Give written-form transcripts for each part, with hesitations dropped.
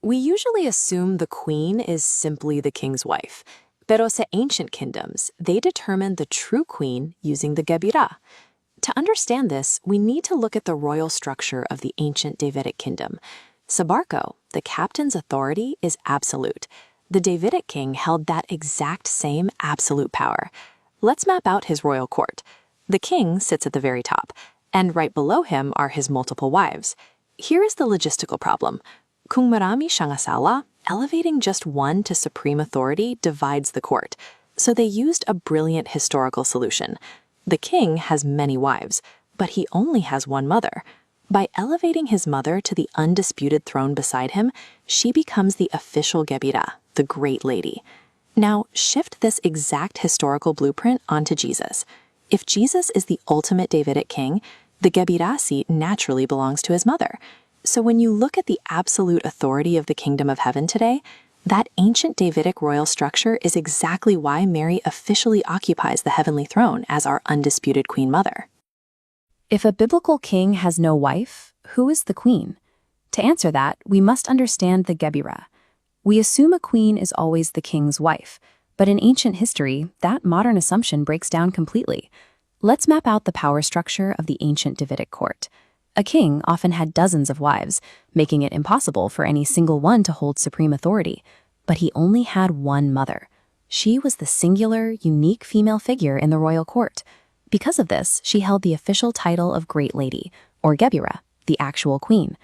We usually assume the queen is simply the king's wife. Pero sa ancient kingdoms, they determined the true queen using the gebira. To understand this, we need to look at the royal structure of the ancient Davidic kingdom. Sa Barco, the captain's authority is absolute. The Davidic king held that exact same absolute power. Let's map out his royal court. The king sits at the very top, and right below him are his multiple wives. Here is the logistical problem. Kung marami siyang asawa, elevating just one to supreme authority divides the court. So they used a brilliant historical solution. The king has many wives, but he only has one mother. By elevating his mother to the undisputed throne beside him, she becomes the official gebira, the great lady. Now, shift this exact historical blueprint onto Jesus. If Jesus is the ultimate Davidic king, the gebira seat naturally belongs to his mother. So when you look at the absolute authority of the kingdom of heaven today, that ancient Davidic royal structure is exactly why Mary officially occupies the heavenly throne as our undisputed queen mother. If a biblical king has no wife, who is the queen? To answer that, we must understand the gebira. We assume a queen is always the king's wife, but in ancient history, that modern assumption breaks down completely. Let's map out the power structure of the ancient Davidic court. A king often had dozens of wives, making it impossible for any single one to hold supreme authority. But he only had one mother. She was the singular, unique female figure in the royal court. Because of this, she held the official title of Great Lady, or Gebira, the actual queen.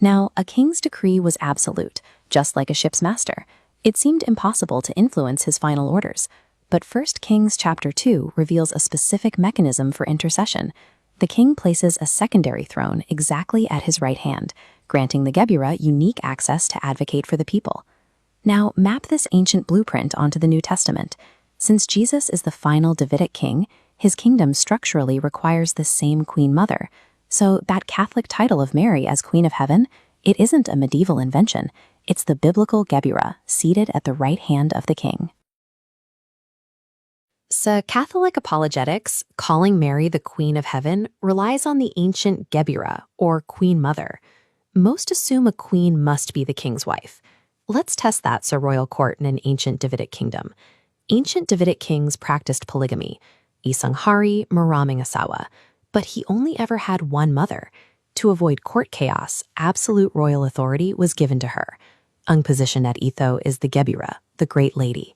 Now, a king's decree was absolute, just like a ship's master. It seemed impossible to influence his final orders. But 1 Kings chapter 2 reveals a specific mechanism for intercession. The king places a secondary throne exactly at his right hand, granting the gebira unique access to advocate for the people. Now, map this ancient blueprint onto the New Testament. Since Jesus is the final Davidic king, his kingdom structurally requires the same queen mother. So that Catholic title of Mary as Queen of Heaven, it isn't a medieval invention. It's the biblical gebira, seated at the right hand of the king. Sa Catholic apologetics, calling Mary the Queen of Heaven relies on the ancient gebira, or Queen Mother. Most assume a queen must be the king's wife. Let's test that sa royal court in an ancient Davidic kingdom. Ancient Davidic kings practiced polygamy, isang hari, maraming asawa, but he only ever had one mother. To avoid court chaos, absolute royal authority was given to her. Ang position at Itho is the gebira, the great lady.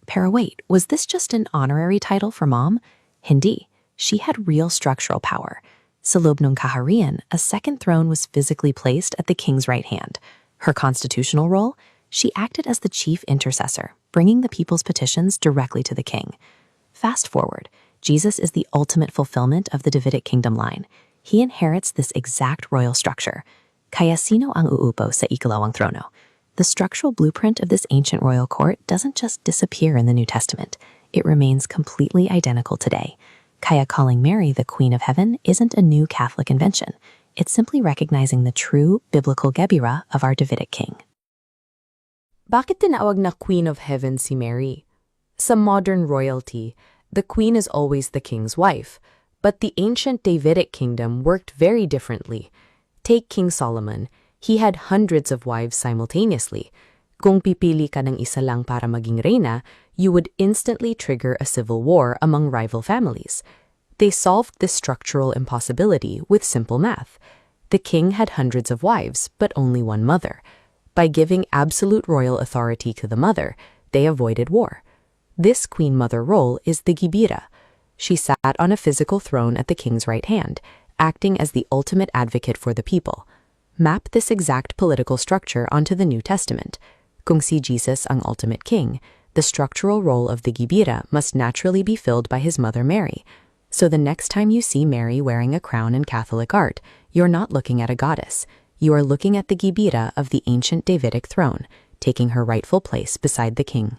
Pero wait, was this just an honorary title for mom? Hindi. She had real structural power. Sa loob ng kaharian, a second throne was physically placed at the king's right hand. Her constitutional role? She acted as the chief intercessor, bringing the people's petitions directly to the king. Fast forward, Jesus is the ultimate fulfillment of the Davidic kingdom line. He inherits this exact royal structure. Kaya sino ang uupo sa ikalawang trono? The structural blueprint of this ancient royal court doesn't just disappear in the New Testament. It remains completely identical today. Kaya calling Mary the Queen of Heaven isn't a new Catholic invention. It's simply recognizing the true biblical gebira of our Davidic king. Bakit tinawag na Queen of Heaven si Mary? Sa modern royalty, the queen is always the king's wife, but the ancient Davidic kingdom worked very differently. Take King Solomon. He had hundreds of wives simultaneously. Kung pipili ka ng isa lang para maging reyna, you would instantly trigger a civil war among rival families. They solved this structural impossibility with simple math. The king had hundreds of wives, but only one mother. By giving absolute royal authority to the mother, they avoided war. This queen mother role is the gebira. She sat on a physical throne at the king's right hand, acting as the ultimate advocate for the people. Map this exact political structure onto the New Testament. Kung si Jesus ang ultimate king, the structural role of the gebira must naturally be filled by his mother Mary. So the next time you see Mary wearing a crown in Catholic art, you're not looking at a goddess. You are looking at the gebira of the ancient Davidic throne, taking her rightful place beside the king.